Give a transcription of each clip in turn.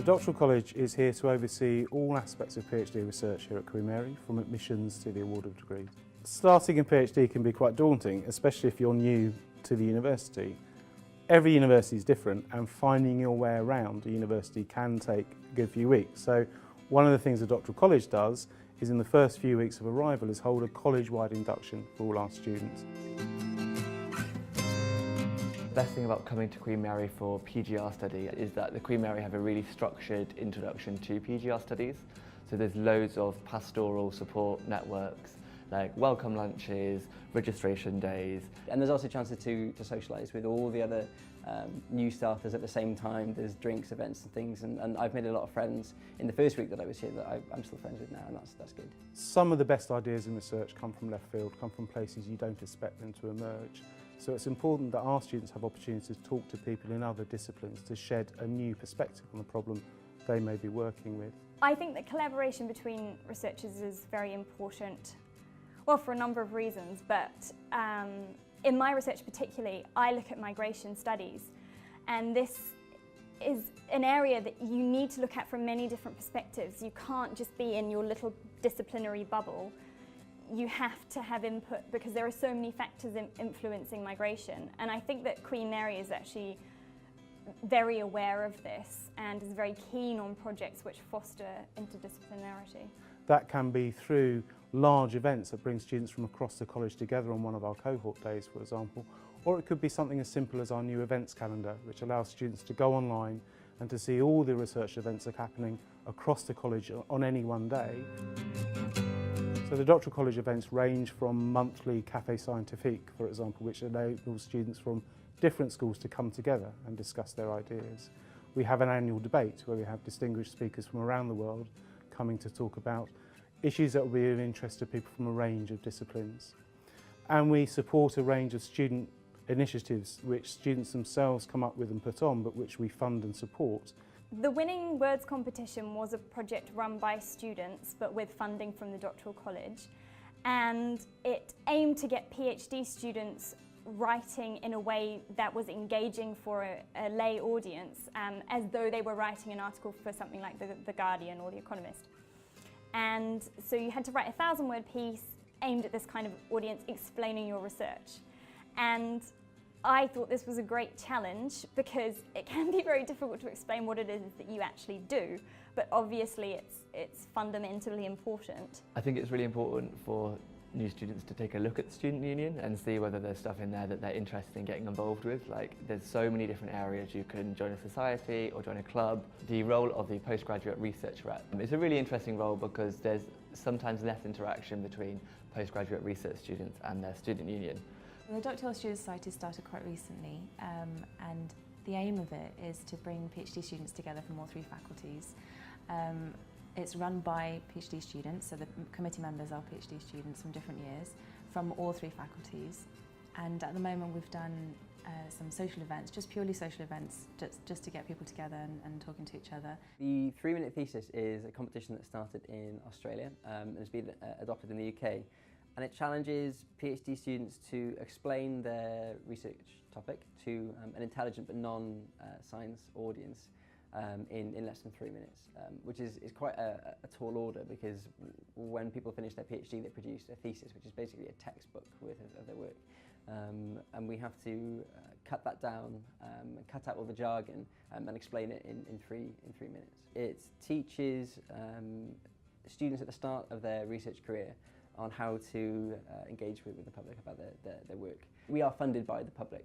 The Doctoral College is here to oversee all aspects of PhD research here at Queen Mary, from admissions to the award of degrees. Starting a PhD can be quite daunting, especially if you're new to the university. Every university is different, and finding your way around a university can take a good few weeks. So one of the things the Doctoral College does is in the first few weeks of arrival is hold a college-wide induction for all our students. The best thing about coming to Queen Mary for PGR study is that the Queen Mary have a really structured introduction to PGR studies. So there's loads of pastoral support networks, like welcome lunches, registration days. And there's also chances to socialise with all the other new starters at the same time. There's drinks, events and things, and I've made a lot of friends in the first week that I was here that I'm still friends with now, and that's good. Some of the best ideas in research come from left field, come from places you don't expect them to emerge. So it's important that our students have opportunities to talk to people in other disciplines to shed a new perspective on the problem they may be working with. I think that collaboration between researchers is very important, well, for a number of reasons, but in my research particularly, I look at migration studies, and this is an area that you need to look at from many different perspectives. You can't just be in your little disciplinary bubble. You have to have input because there are so many factors influencing migration, and I think that Queen Mary is actually very aware of this and is very keen on projects which foster interdisciplinarity. That can be through large events that bring students from across the college together on one of our cohort days, for example, or it could be something as simple as our new events calendar, which allows students to go online and to see all the research events that are happening across the college on any one day. So the Doctoral College events range from monthly Café Scientifique, for example, which enables students from different schools to come together and discuss their ideas. We have an annual debate where we have distinguished speakers from around the world coming to talk about issues that will be of interest to people from a range of disciplines. And we support a range of student initiatives which students themselves come up with and put on, but which we fund and support. The winning words competition was a project run by students but with funding from the Doctoral College, and it aimed to get PhD students writing in a way that was engaging for a lay audience, as though they were writing an article for something like The Guardian or The Economist. And so you had to write a 1,000-word piece aimed at this kind of audience explaining your research. And I thought this was a great challenge because it can be very difficult to explain what it is that you actually do, but obviously it's fundamentally important. I think it's really important for new students to take a look at the student union and see whether there's stuff in there that they're interested in getting involved with. Like, there's so many different areas. You can join a society or join a club. The role of the Postgraduate Research rep is a really interesting role because there's sometimes less interaction between postgraduate research students and their student union. The Doctoral Students Society started quite recently, and the aim of it is to bring PhD students together from all three faculties. It's run by PhD students, so the committee members are PhD students from different years, from all three faculties. And at the moment we've done some social events, just purely social events, just to get people together and talking to each other. The 3-minute thesis is a competition that started in Australia and has been adopted in the UK. And it challenges PhD students to explain their research topic to an intelligent but non-science audience in less than 3 minutes, which is quite a tall order, because when people finish their PhD they produce a thesis, which is basically a textbook worth of their work. And we have to cut that down, cut out all the jargon and explain it in three minutes. It teaches students at the start of their research career on how to engage with the public about their work. We are funded by the public,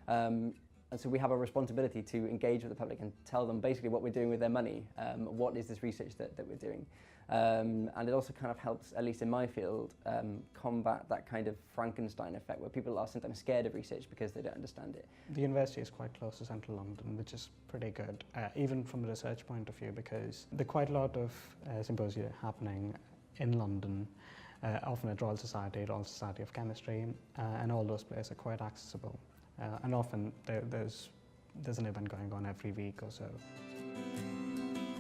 and so we have a responsibility to engage with the public and tell them basically what we're doing with their money, what is this research that we're doing. And it also kind of helps, at least in my field, combat that kind of Frankenstein effect where people are sometimes scared of research because they don't understand it. The university is quite close to central London, which is pretty good, even from a research point of view, because there are quite a lot of symposia happening in London, often at Royal Society of Chemistry, and all those places are quite accessible. And often there's an event going on every week or so.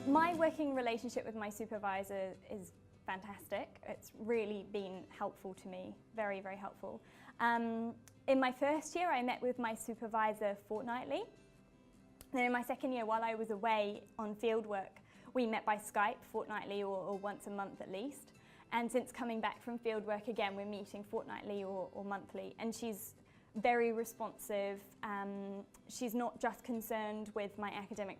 My working relationship with my supervisor is fantastic. It's really been helpful to me, very, very helpful. In my first year, I met with my supervisor fortnightly, Then in my second year, while I was away on fieldwork, we met by Skype fortnightly or once a month at least. And since coming back from fieldwork again, we're meeting fortnightly or monthly. And she's very responsive. She's not just concerned with my academic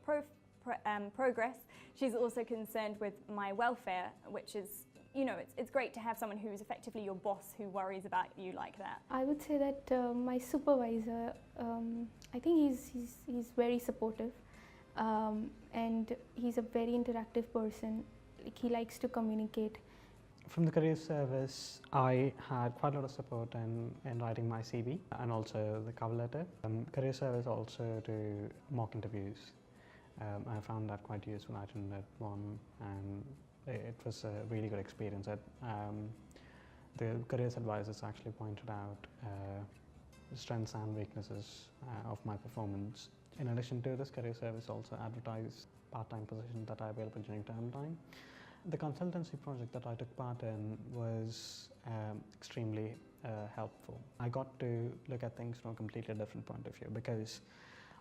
progress, she's also concerned with my welfare, which is, you know, it's great to have someone who's effectively your boss who worries about you like that. I would say that my supervisor, I think he's very supportive, and he's a very interactive person. Like, he likes to communicate. From the career service, I had quite a lot of support in writing my CV and also the cover letter. Career service also do mock interviews. I found that quite useful. I attended one and it was a really good experience. The careers advisors actually pointed out the strengths and weaknesses of my performance. In addition to this, career service also advertised part-time positions that are available during term time. The consultancy project that I took part in was extremely helpful. I got to look at things from a completely different point of view, because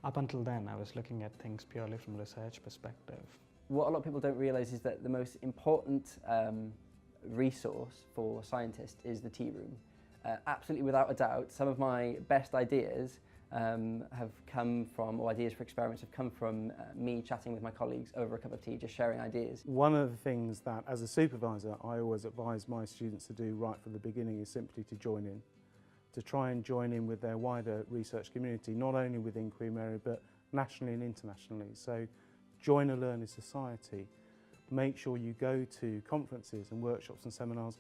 up until then I was looking at things purely from a research perspective. What a lot of people don't realise is that the most important resource for scientists is the tea room. Absolutely without a doubt, some of my best ideas have come from, or ideas for experiments have come from me chatting with my colleagues over a cup of tea, just sharing ideas. One of the things that, as a supervisor, I always advise my students to do right from the beginning is simply to join in. To try and join in with their wider research community, not only within Queen Mary, but nationally and internationally. So join a learning society. Make sure you go to conferences and workshops and seminars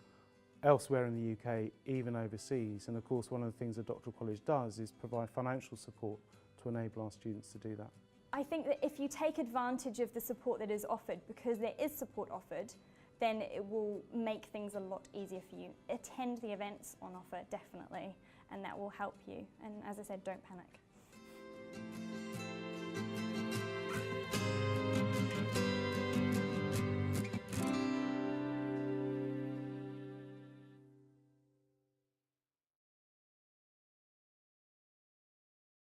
elsewhere in the UK, even overseas. And of course, one of the things the Doctoral College does is provide financial support to enable our students to do that. I think that if you take advantage of the support that is offered, because there is support offered, then it will make things a lot easier for you. Attend the events on offer, definitely, and that will help you. And as I said, don't panic.